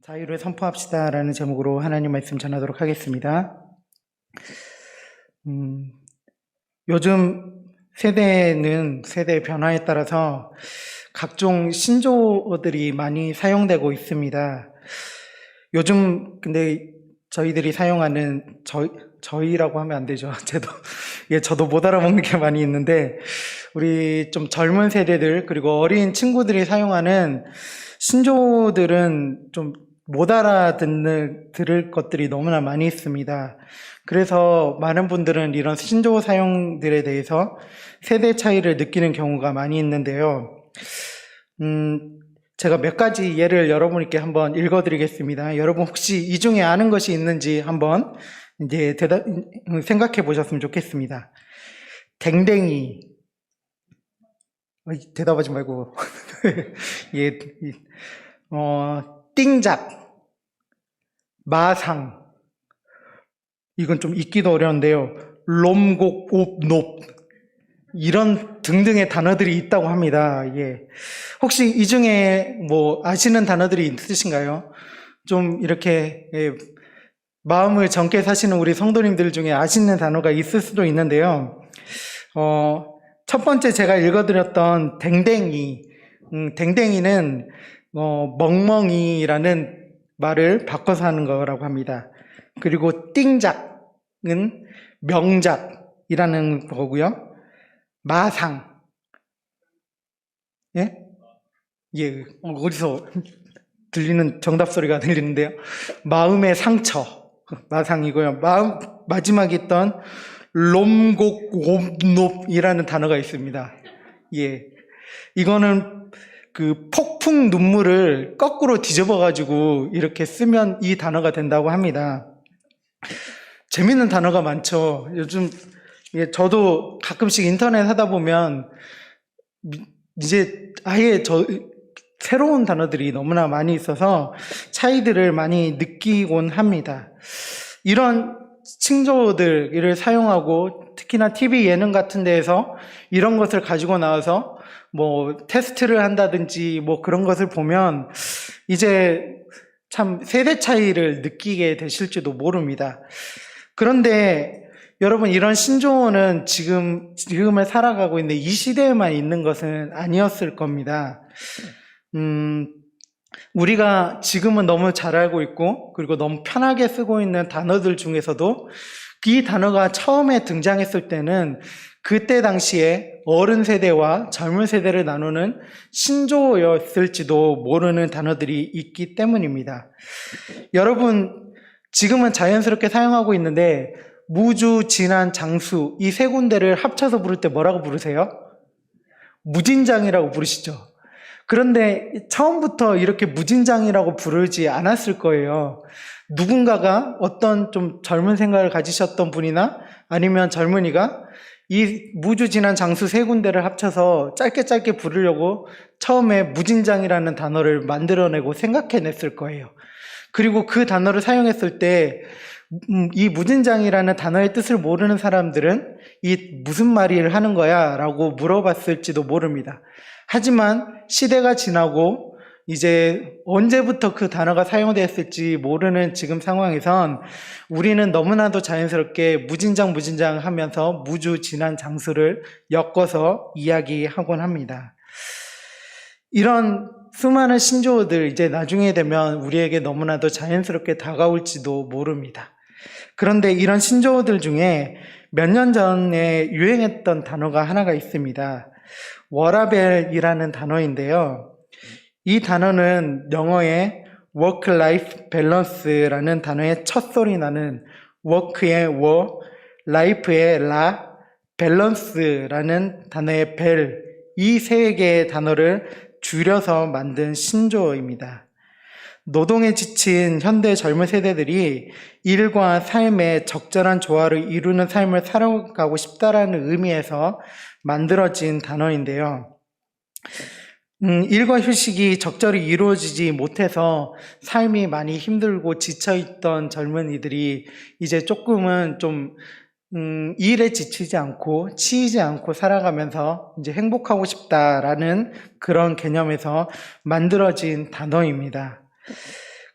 자유를 선포합시다 라는 제목으로 하나님 말씀 전하도록 하겠습니다. 요즘 세대는 세대 변화에 따라서 각종 신조어들이 많이 사용되고 있습니다. 요즘 근데 저희들이 사용하는 저희라고 하면 안 되죠. 저도 못 알아먹는 게 많이 있는데 우리 좀 젊은 세대들 그리고 어린 친구들이 사용하는 신조어들은 좀 못 들을 것들이 너무나 많이 있습니다. 그래서 많은 분들은 이런 신조어 사용들에 대해서 세대 차이를 느끼는 경우가 많이 있는데요. 제가 몇 가지 예를 여러분께 한번 읽어드리겠습니다. 여러분 혹시 이 중에 아는 것이 있는지 한번 이제 생각해 보셨으면 좋겠습니다. 댕댕이. 대답하지 말고. 예, 띵작, 마상, 이건 좀 읽기도 어려운데요. 롬곡, 옵, 이런 등등의 단어들이 있다고 합니다. 예. 혹시 이 중에 뭐 아시는 단어들이 있으신가요? 좀 이렇게 마음을 젊게 사시는 우리 성도님들 중에 아시는 단어가 있을 수도 있는데요. 첫 번째 제가 읽어드렸던 댕댕이, 댕댕이는 멍멍이라는 말을 바꿔서 하는 거라고 합니다. 그리고 띵작은 명작이라는 거고요. 마상, 예? 예, 어디서 들리는 정답 소리가 들리는데요. 마음의 상처, 마상이고요. 마지막에 있던 롬곡옵높이라는 단어가 있습니다. 예, 이거는 그 폭풍 눈물을 거꾸로 뒤집어가지고 이렇게 쓰면 이 단어가 된다고 합니다. 재밌는 단어가 많죠. 요즘 저도 가끔씩 인터넷 하다 보면 이제 아예 새로운 단어들이 너무나 많이 있어서 차이들을 많이 느끼곤 합니다. 이런 신조어들을 사용하고 특히나 TV 예능 같은 데에서 이런 것을 가지고 나와서 뭐 테스트를 한다든지 뭐 그런 것을 보면 이제 참 세대 차이를 느끼게 되실지도 모릅니다. 그런데 여러분, 이런 신조어는 지금을 살아가고 있는 이 시대에만 있는 것은 아니었을 겁니다. 우리가 지금은 너무 잘 알고 있고 그리고 너무 편하게 쓰고 있는 단어들 중에서도 이 단어가 처음에 등장했을 때는 그때 당시에 어른 세대와 젊은 세대를 나누는 신조어였을지도 모르는 단어들이 있기 때문입니다. 여러분, 지금은 자연스럽게 사용하고 있는데 무주, 진안, 장수 이 세 군데를 합쳐서 부를 때 뭐라고 부르세요? 무진장이라고 부르시죠. 그런데 처음부터 이렇게 무진장이라고 부르지 않았을 거예요. 누군가가 어떤 좀 젊은 생각을 가지셨던 분이나 아니면 젊은이가 이 무주, 진안, 장수 세 군데를 합쳐서 짧게 부르려고 처음에 무진장이라는 단어를 만들어내고 생각해냈을 거예요. 그리고 그 단어를 사용했을 때 이 무진장이라는 단어의 뜻을 모르는 사람들은 이 무슨 말을 하는 거야? 라고 물어봤을지도 모릅니다. 하지만 시대가 지나고 이제 언제부터 그 단어가 사용되었을지 모르는 지금 상황에선 우리는 너무나도 자연스럽게 무진장 하면서 무주, 진안, 장수를 엮어서 이야기하곤 합니다. 이런 수많은 신조어들 이제 나중에 되면 우리에게 너무나도 자연스럽게 다가올지도 모릅니다. 그런데 이런 신조어들 중에 몇 년 전에 유행했던 단어가 하나가 있습니다. 워라벨이라는 단어인데요. 이 단어는 영어의 work-life balance라는 단어의 첫 소리 나는 work의 워, life의 라, balance라는 단어의 벨, 이 세 개의 단어를 줄여서 만든 신조어입니다. 노동에 지친 현대 젊은 세대들이 일과 삶의 적절한 조화를 이루는 삶을 살아가고 싶다라는 의미에서 만들어진 단어인데요. 일과 휴식이 적절히 이루어지지 못해서 삶이 많이 힘들고 지쳐있던 젊은이들이 이제 조금은 좀 일에 지치지 않고 치이지 않고 살아가면서 이제 행복하고 싶다라는 그런 개념에서 만들어진 단어입니다.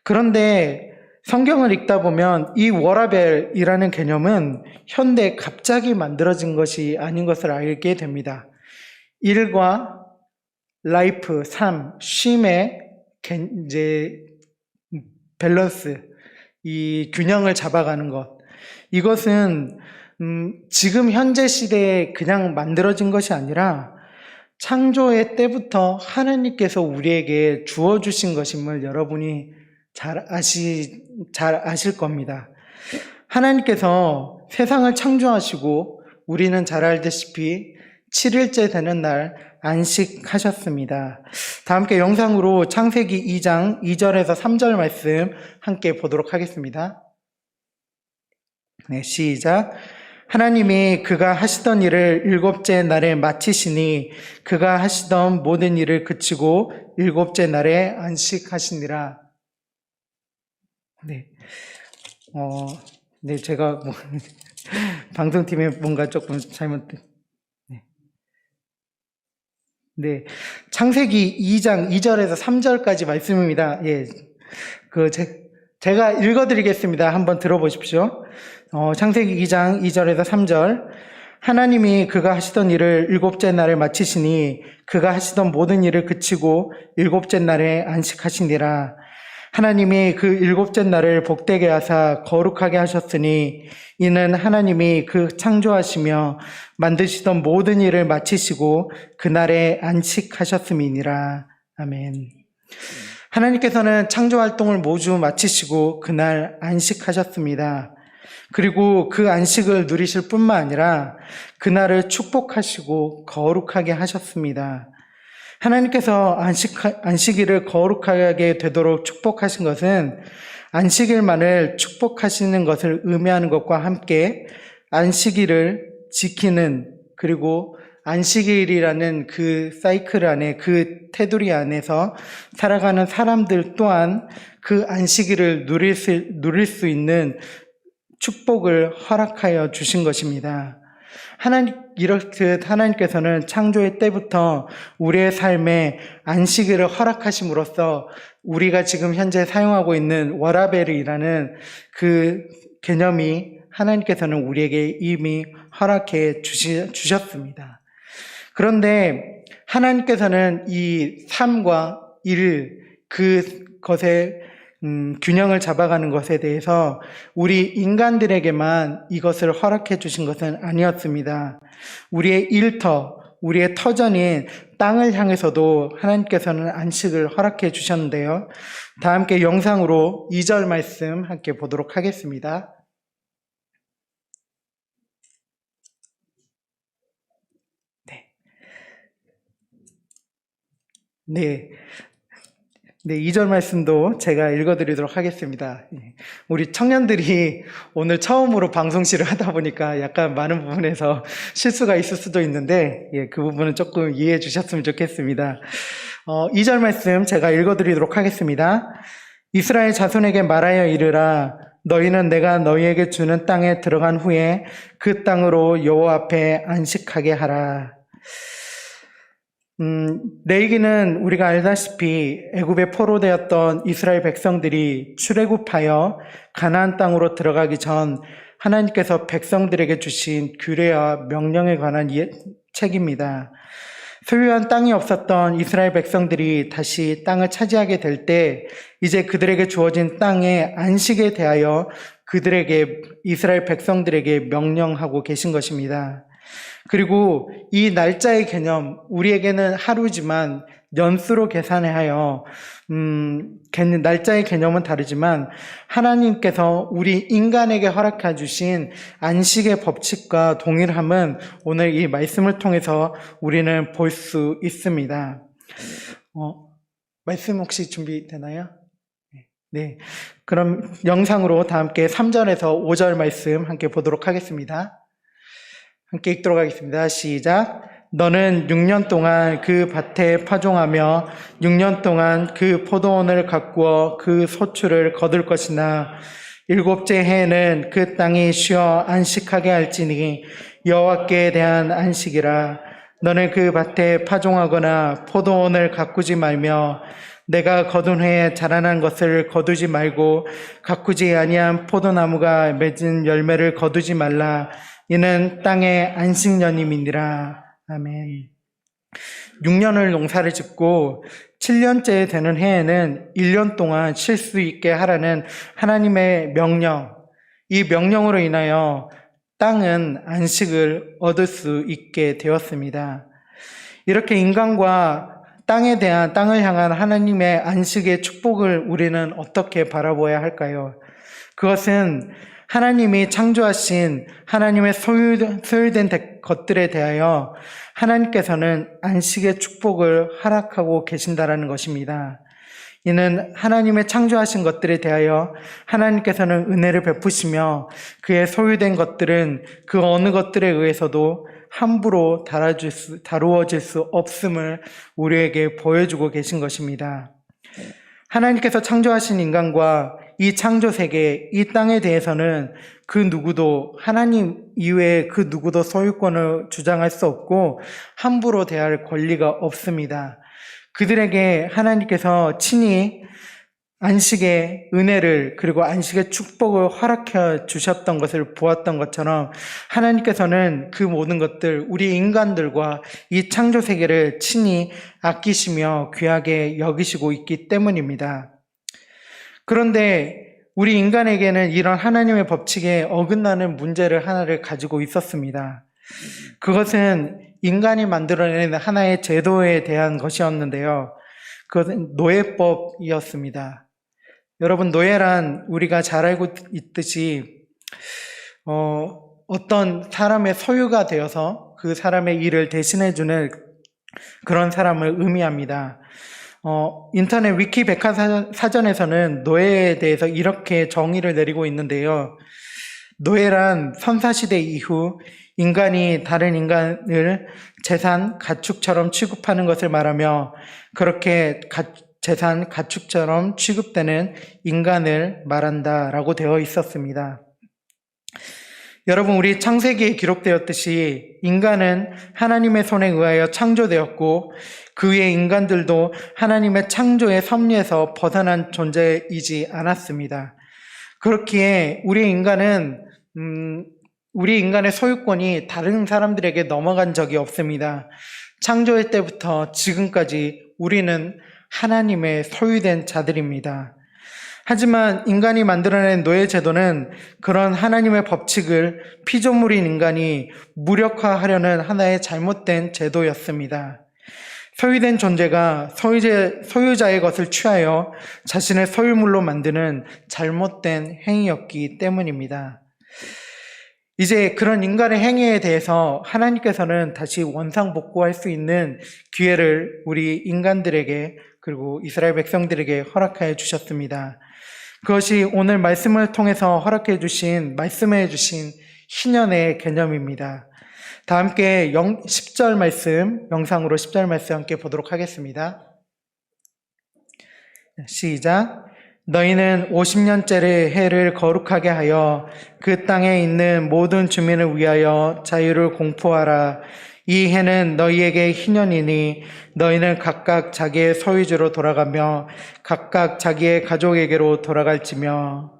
그런데 성경을 읽다 보면 이 워라벨이라는 개념은 현대 갑자기 만들어진 것이 아닌 것을 알게 됩니다. 일과 라이프, 삶, 쉼의 이제 밸런스, 이 균형을 잡아가는 것. 이것은 지금 현재 시대에 그냥 만들어진 것이 아니라 창조의 때부터 하나님께서 우리에게 주어주신 것임을 여러분이 잘 아실 겁니다. 하나님께서 세상을 창조하시고 우리는 잘 알다시피 7일째 되는 날 안식하셨습니다. 다 함께 영상으로 창세기 2장 2절에서 3절 말씀 함께 보도록 하겠습니다. 네, 시작. 하나님이 그가 하시던 일을 일곱째 날에 마치시니 그가 하시던 모든 일을 그치고 일곱째 날에 안식하시니라. 네. 네, 제가 방송팀에 뭔가 조금 잘못된. 네. 창세기 2장 2절에서 3절까지 말씀입니다. 예. 제가 읽어드리겠습니다. 한번 들어보십시오. 창세기 2장 2절에서 3절. 하나님이 그가 하시던 일을 일곱째 날에 마치시니 그가 하시던 모든 일을 그치고 일곱째 날에 안식하시니라. 하나님이 그 일곱째 날을 복되게 하사 거룩하게 하셨으니 이는 하나님이 그 창조하시며 만드시던 모든 일을 마치시고 그날에 안식하셨음이니라. 아멘. 하나님께서는 창조 활동을 모두 마치시고 그날 안식하셨습니다. 그리고 그 안식을 누리실 뿐만 아니라 그날을 축복하시고 거룩하게 하셨습니다. 하나님께서 안식일을 거룩하게 되도록 축복하신 것은 안식일만을 축복하시는 것을 의미하는 것과 함께 안식일을 지키는, 그리고 안식일이라는 그 사이클 안에, 그 테두리 안에서 살아가는 사람들 또한 그 안식일을 누릴 수 있는 축복을 허락하여 주신 것입니다. 이렇듯 하나님께서는 창조의 때부터 우리의 삶에 안식일을 허락하심으로써 우리가 지금 현재 사용하고 있는 워라벨이라는 그 개념이 하나님께서는 우리에게 이미 허락해 주셨습니다. 그런데 하나님께서는 이 삶과 일, 그것의 균형을 잡아가는 것에 대해서 우리 인간들에게만 이것을 허락해 주신 것은 아니었습니다. 우리의 일터, 우리의 터전인 땅을 향해서도 하나님께서는 안식을 허락해 주셨는데요. 다 함께 영상으로 2절 말씀 함께 보도록 하겠습니다. 네. 네, 2절 말씀도 제가 읽어드리도록 하겠습니다. 우리 청년들이 오늘 처음으로 방송실을 하다 보니까 약간 많은 부분에서 실수가 있을 수도 있는데, 그 부분은 조금 이해해 주셨으면 좋겠습니다. 2절 말씀 제가 읽어드리도록 하겠습니다. 이스라엘 자손에게 말하여 이르라. 너희는 내가 너희에게 주는 땅에 들어간 후에 그 땅으로 여호와 앞에 안식하게 하라. 레위기는 우리가 알다시피 애굽에 포로되었던 이스라엘 백성들이 출애굽하여 가나안 땅으로 들어가기 전 하나님께서 백성들에게 주신 규례와 명령에 관한 책입니다. 소유한 땅이 없었던 이스라엘 백성들이 다시 땅을 차지하게 될 때 이제 그들에게 주어진 땅의 안식에 대하여 이스라엘 백성들에게 명령하고 계신 것입니다. 그리고 이 날짜의 개념, 우리에게는 하루지만 연수로 계산하여 날짜의 개념은 다르지만 하나님께서 우리 인간에게 허락해 주신 안식의 법칙과 동일함은 오늘 이 말씀을 통해서 우리는 볼 수 있습니다. 말씀 혹시 준비되나요? 네. 그럼 영상으로 다 함께 3절에서 5절 말씀 함께 보도록 하겠습니다. 함께 읽도록 하겠습니다. 시작. 너는 6년 동안 그 밭에 파종하며 6년 동안 그 포도원을 가꾸어 그 소출을 거둘 것이나 일곱째 해에는 그 땅이 쉬어 안식하게 할지니 여호와께 대한 안식이라. 너는 그 밭에 파종하거나 포도원을 가꾸지 말며 내가 거둔 후에 자라난 것을 거두지 말고 가꾸지 아니한 포도나무가 맺은 열매를 거두지 말라. 이는 땅의 안식년임이니라. 아멘. 6년을 농사를 짓고 7년째 되는 해에는 1년 동안 쉴 수 있게 하라는 하나님의 명령, 이 명령으로 인하여 땅은 안식을 얻을 수 있게 되었습니다. 이렇게 인간과 땅을 향한 하나님의 안식의 축복을 우리는 어떻게 바라보아야 할까요? 그것은 하나님이 창조하신 하나님의 소유된 것들에 대하여 하나님께서는 안식의 축복을 허락하고 계신다라는 것입니다. 이는 하나님의 창조하신 것들에 대하여 하나님께서는 은혜를 베푸시며 그의 소유된 것들은 그 어느 것들에 의해서도 함부로 다루어질 수 없음을 우리에게 보여주고 계신 것입니다. 하나님께서 창조하신 인간과 이 창조 세계, 이 땅에 대해서는 그 누구도, 하나님 이외에 그 누구도 소유권을 주장할 수 없고 함부로 대할 권리가 없습니다. 그들에게 하나님께서 친히 안식의 은혜를 그리고 안식의 축복을 허락해 주셨던 것을 보았던 것처럼 하나님께서는 그 모든 것들, 우리 인간들과 이 창조 세계를 친히 아끼시며 귀하게 여기시고 있기 때문입니다. 그런데 우리 인간에게는 이런 하나님의 법칙에 어긋나는 문제를 하나를 가지고 있었습니다. 그것은 인간이 만들어낸 하나의 제도에 대한 것이었는데요. 그것은 노예법이었습니다. 여러분, 노예란 우리가 잘 알고 있듯이 어떤 사람의 소유가 되어서 그 사람의 일을 대신해주는 그런 사람을 의미합니다. 인터넷 위키 백과사전에서는 노예에 대해서 이렇게 정의를 내리고 있는데요. 노예란 선사시대 이후 인간이 다른 인간을 재산, 가축처럼 취급하는 것을 말하며 그렇게 재산, 가축처럼 취급되는 인간을 말한다라고 되어 있었습니다. 여러분, 우리 창세기에 기록되었듯이 인간은 하나님의 손에 의하여 창조되었고 그 위에 인간들도 하나님의 창조의 섭리에서 벗어난 존재이지 않았습니다. 그렇기에 우리 인간의 소유권이 다른 사람들에게 넘어간 적이 없습니다. 창조의 때부터 지금까지 우리는 하나님의 소유된 자들입니다. 하지만 인간이 만들어낸 노예 제도는 그런 하나님의 법칙을 피조물인 인간이 무력화하려는 하나의 잘못된 제도였습니다. 소유된 존재가 소유자의 것을 취하여 자신의 소유물로 만드는 잘못된 행위였기 때문입니다. 이제 그런 인간의 행위에 대해서 하나님께서는 다시 원상복구할 수 있는 기회를 우리 인간들에게 그리고 이스라엘 백성들에게 허락하여 주셨습니다. 그것이 오늘 말씀을 통해서 말씀해 주신 희년의 개념입니다. 다 함께 10절 말씀, 영상으로 10절 말씀 함께 보도록 하겠습니다. 시작. 너희는 50년째의 해를 거룩하게 하여 그 땅에 있는 모든 주민을 위하여 자유를 공포하라. 이 해는 너희에게 희년이니 너희는 각각 자기의 소유지로 돌아가며 각각 자기의 가족에게로 돌아갈지며.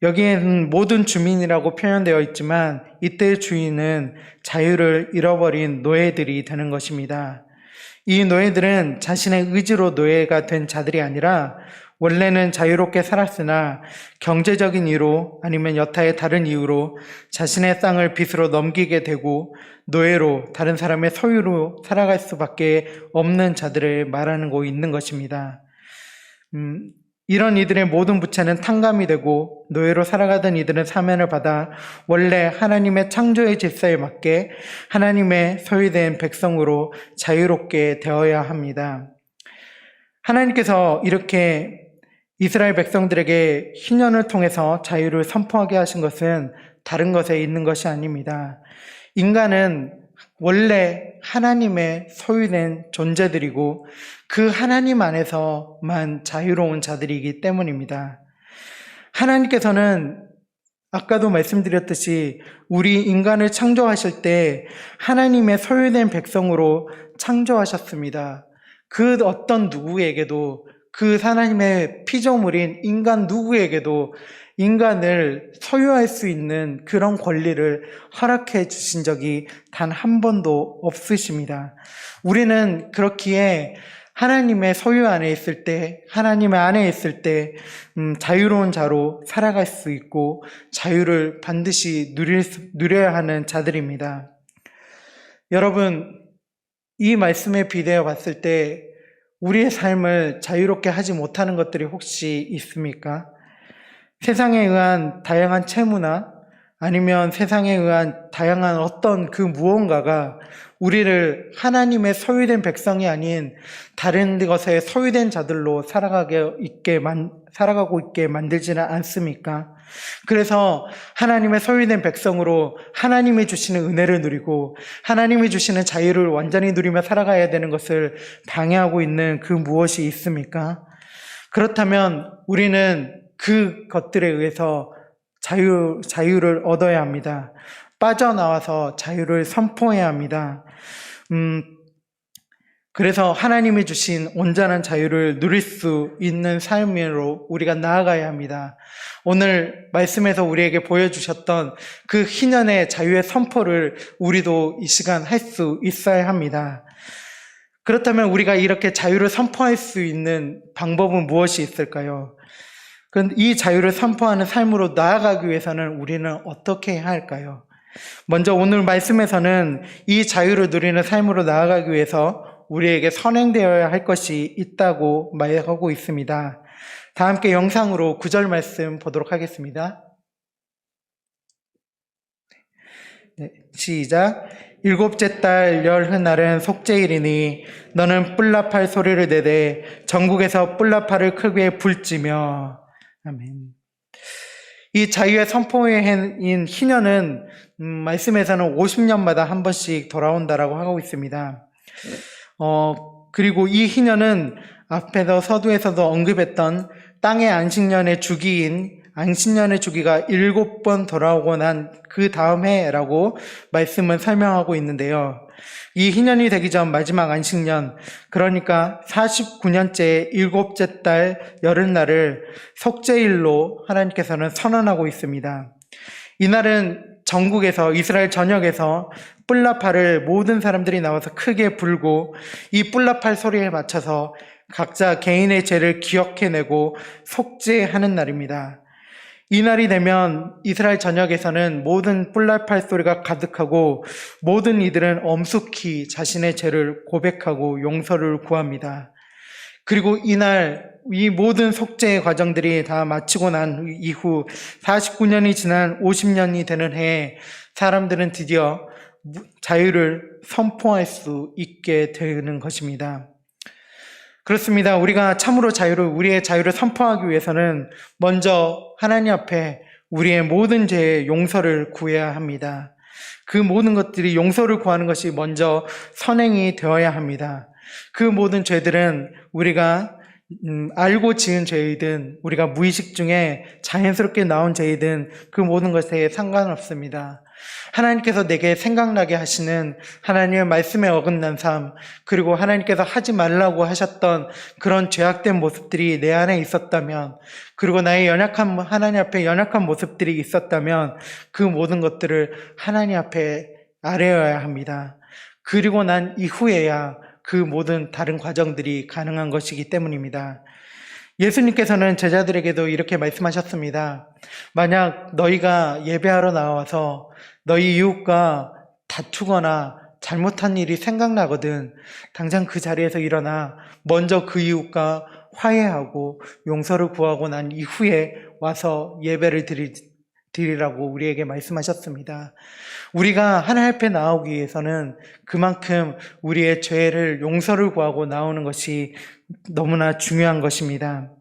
여기에는 모든 주민이라고 표현되어 있지만 이때의 주인은 자유를 잃어버린 노예들이 되는 것입니다. 이 노예들은 자신의 의지로 노예가 된 자들이 아니라 원래는 자유롭게 살았으나 경제적인 이유로 아니면 여타의 다른 이유로 자신의 땅을 빚으로 넘기게 되고 노예로 다른 사람의 소유로 살아갈 수밖에 없는 자들을 말하는 거 있는 것입니다. 이런 이들의 모든 부채는 탕감이 되고 노예로 살아가던 이들은 사면을 받아 원래 하나님의 창조의 질서에 맞게 하나님의 소유된 백성으로 자유롭게 되어야 합니다. 하나님께서 이렇게 이스라엘 백성들에게 희년을 통해서 자유를 선포하게 하신 것은 다른 것에 있는 것이 아닙니다. 인간은 원래 하나님의 소유된 존재들이고 그 하나님 안에서만 자유로운 자들이기 때문입니다. 하나님께서는 아까도 말씀드렸듯이 우리 인간을 창조하실 때 하나님의 소유된 백성으로 창조하셨습니다. 그 어떤 누구에게도, 그 하나님의 피조물인 인간 누구에게도 인간을 소유할 수 있는 그런 권리를 허락해 주신 적이 단 한 번도 없으십니다. 우리는 그렇기에 하나님의 소유 안에 있을 때, 하나님의 안에 있을 때 자유로운 자로 살아갈 수 있고 자유를 반드시 누려야 하는 자들입니다. 여러분, 이 말씀에 비대어 봤을 때 우리의 삶을 자유롭게 하지 못하는 것들이 혹시 있습니까? 세상에 의한 다양한 채무나 아니면 세상에 의한 다양한 어떤 그 무언가가 우리를 하나님의 소유된 백성이 아닌 다른 것에 소유된 자들로 살아가고 있게 만들지는 않습니까? 그래서 하나님의 소유된 백성으로 하나님이 주시는 은혜를 누리고 하나님이 주시는 자유를 완전히 누리며 살아가야 되는 것을 방해하고 있는 그 무엇이 있습니까? 그렇다면 우리는 그 것들에 의해서 자유를 얻어야 합니다. 빠져나와서 자유를 선포해야 합니다. 그래서 하나님이 주신 온전한 자유를 누릴 수 있는 삶으로 우리가 나아가야 합니다. 오늘 말씀에서 우리에게 보여주셨던 그 희년의 자유의 선포를 우리도 이 시간 할 수 있어야 합니다. 그렇다면 우리가 이렇게 자유를 선포할 수 있는 방법은 무엇이 있을까요? 이 자유를 선포하는 삶으로 나아가기 위해서는 우리는 어떻게 해야 할까요? 먼저 오늘 말씀에서는 이 자유를 누리는 삶으로 나아가기 위해서 우리에게 선행되어야 할 것이 있다고 말하고 있습니다. 다 함께 영상으로 9절 말씀 보도록 하겠습니다. 네, 시작. 일곱째 달 열흘날은 속죄일이니 너는 뿔나팔 소리를 내되 전국에서 뿔나팔을 크게 불지며. 아멘. 이 자유의 선포인 희년은 말씀에서는 50년마다 한 번씩 돌아온다라고 하고 있습니다. 그리고 이 희년은 앞에서 서두에서도 언급했던 땅의 안식년의 주기인 안식년의 주기가 7번 돌아오고 난 그 다음 해라고 말씀은 설명하고 있는데요. 이 희년이 되기 전 마지막 안식년, 그러니까 49년째 일곱째 달 열흘날을 속죄일로 하나님께서는 선언하고 있습니다. 이날은 전국에서, 이스라엘 전역에서 뿔나팔을 모든 사람들이 나와서 크게 불고 이 뿔나팔 소리에 맞춰서 각자 개인의 죄를 기억해내고 속죄하는 날입니다. 이 날이 되면 이스라엘 전역에서는 모든 뿔나팔 소리가 가득하고 모든 이들은 엄숙히 자신의 죄를 고백하고 용서를 구합니다. 그리고 이날 이 모든 속죄의 과정들이 다 마치고 난 이후 49년이 지난 50년이 되는 해에 사람들은 드디어 자유를 선포할 수 있게 되는 것입니다. 그렇습니다. 우리가 참으로 우리의 자유를 선포하기 위해서는 먼저 하나님 앞에 우리의 모든 죄의 용서를 구해야 합니다. 그 모든 것들이 용서를 구하는 것이 먼저 선행이 되어야 합니다. 그 모든 죄들은 우리가 알고 지은 죄이든 우리가 무의식 중에 자연스럽게 나온 죄이든 그 모든 것에 상관없습니다. 하나님께서 내게 생각나게 하시는 하나님의 말씀에 어긋난 삶, 그리고 하나님께서 하지 말라고 하셨던 그런 죄악된 모습들이 내 안에 있었다면, 그리고 나의 하나님 앞에 연약한 모습들이 있었다면 그 모든 것들을 하나님 앞에 아뢰어야 합니다. 그리고 난 이후에야 그 모든 다른 과정들이 가능한 것이기 때문입니다. 예수님께서는 제자들에게도 이렇게 말씀하셨습니다. 만약 너희가 예배하러 나와서 너희 이웃과 다투거나 잘못한 일이 생각나거든 당장 그 자리에서 일어나 먼저 그 이웃과 화해하고 용서를 구하고 난 이후에 와서 예배를 드리라고 우리에게 말씀하셨습니다. 우리가 하나님 앞에 나오기 위해서는 그만큼 우리의 죄를 용서를 구하고 나오는 것이 너무나 중요한 것입니다.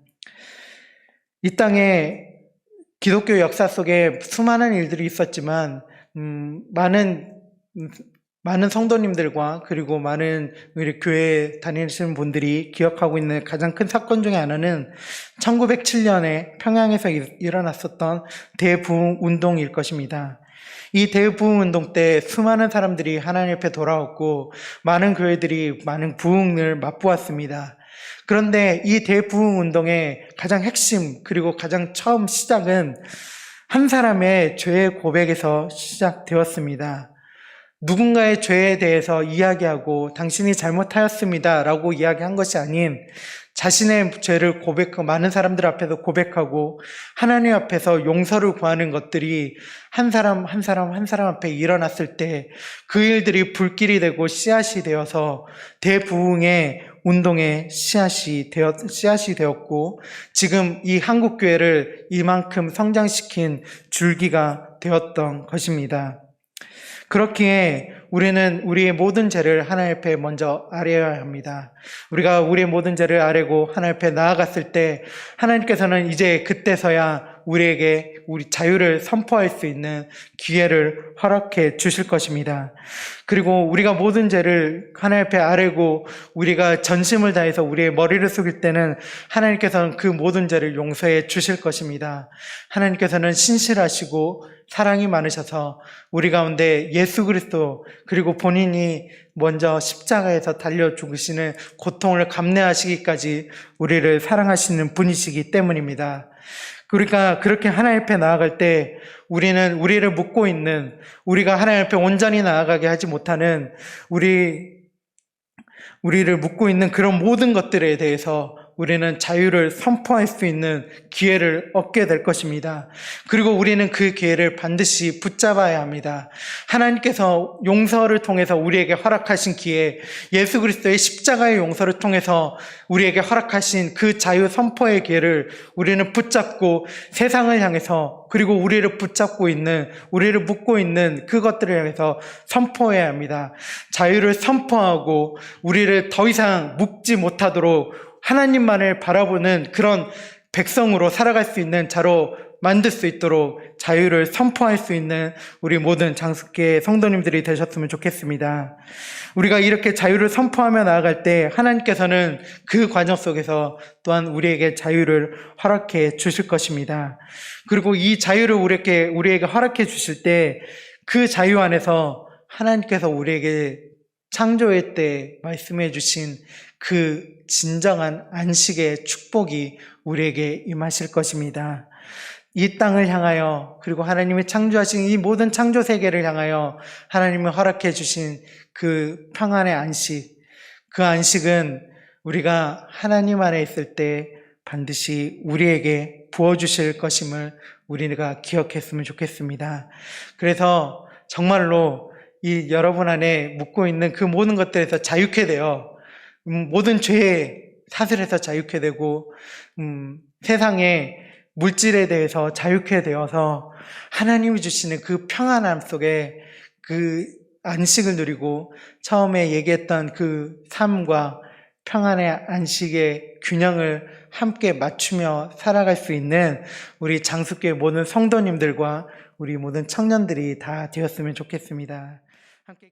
이 땅에 기독교 역사 속에 수많은 일들이 있었지만 많은 성도님들과 그리고 많은 우리 교회에 다니시는 분들이 기억하고 있는 가장 큰 사건 중에 하나는 1907년에 평양에서 일어났었던 대부흥 운동일 것입니다. 이 대부흥운동 때 수많은 사람들이 하나님 앞에 돌아왔고 많은 교회들이 많은 부흥을 맛보았습니다. 그런데 이 대부흥운동의 가장 핵심 그리고 가장 처음 시작은 한 사람의 죄의 고백에서 시작되었습니다. 누군가의 죄에 대해서 이야기하고 당신이 잘못하였습니다 라고 이야기한 것이 아닌 자신의 죄를 고백하고 많은 사람들 앞에서 고백하고 하나님 앞에서 용서를 구하는 것들이 한 사람 앞에 일어났을 때 그 일들이 불길이 되고 씨앗이 되어서 대부흥의 운동의 씨앗이 되었고 지금 이 한국교회를 이만큼 성장시킨 줄기가 되었던 것입니다. 그렇기에 우리는 우리의 모든 죄를 하나님 앞에 먼저 아뢰어야 합니다. 우리가 우리의 모든 죄를 아뢰고 하나님 앞에 나아갔을 때 하나님께서는 이제 그때서야 우리에게 우리 자유를 선포할 수 있는 기회를 허락해 주실 것입니다. 그리고 우리가 모든 죄를 하나님 앞에 아뢰고 우리가 전심을 다해서 우리의 머리를 숙일 때는 하나님께서는 그 모든 죄를 용서해 주실 것입니다. 하나님께서는 신실하시고 사랑이 많으셔서 우리 가운데 예수 그리스도 그리고 본인이 먼저 십자가에서 달려 죽으시는 고통을 감내하시기까지 우리를 사랑하시는 분이시기 때문입니다. 그러니까 그렇게 하나님 앞에 나아갈 때 우리는 우리를 묻고 있는 우리가 하나님 앞에 온전히 나아가게 하지 못하는 우리를 묻고 있는 그런 모든 것들에 대해서 우리는 자유를 선포할 수 있는 기회를 얻게 될 것입니다. 그리고 우리는 그 기회를 반드시 붙잡아야 합니다. 하나님께서 용서를 통해서 우리에게 허락하신 기회, 예수 그리스도의 십자가의 용서를 통해서 우리에게 허락하신 그 자유 선포의 기회를 우리는 붙잡고 세상을 향해서 그리고 우리를 붙잡고 있는, 우리를 묶고 있는 그것들을 향해서 선포해야 합니다. 자유를 선포하고 우리를 더 이상 묶지 못하도록 하나님만을 바라보는 그런 백성으로 살아갈 수 있는 자로 만들 수 있도록 자유를 선포할 수 있는 우리 모든 장숙계 성도님들이 되셨으면 좋겠습니다. 우리가 이렇게 자유를 선포하며 나아갈 때 하나님께서는 그 과정 속에서 또한 우리에게 자유를 허락해 주실 것입니다. 그리고 이 자유를 우리에게 허락해 주실 때 그 자유 안에서 하나님께서 우리에게 창조의 때 말씀해 주신 그 진정한 안식의 축복이 우리에게 임하실 것입니다. 이 땅을 향하여 그리고 하나님이 창조하신 이 모든 창조 세계를 향하여 하나님이 허락해 주신 그 평안의 안식, 그 안식은 우리가 하나님 안에 있을 때 반드시 우리에게 부어주실 것임을 우리가 기억했으면 좋겠습니다. 그래서 정말로 이 여러분 안에 묻고 있는 그 모든 것들에서 자유케 되어 모든 죄의 사슬에서 자유케 되고 세상의 물질에 대해서 자유케 되어서 하나님이 주시는 그 평안함 속에 그 안식을 누리고 처음에 얘기했던 그 삶과 평안의 안식의 균형을 함께 맞추며 살아갈 수 있는 우리 장숙교회 모든 성도님들과 우리 모든 청년들이 다 되었으면 좋겠습니다. 함께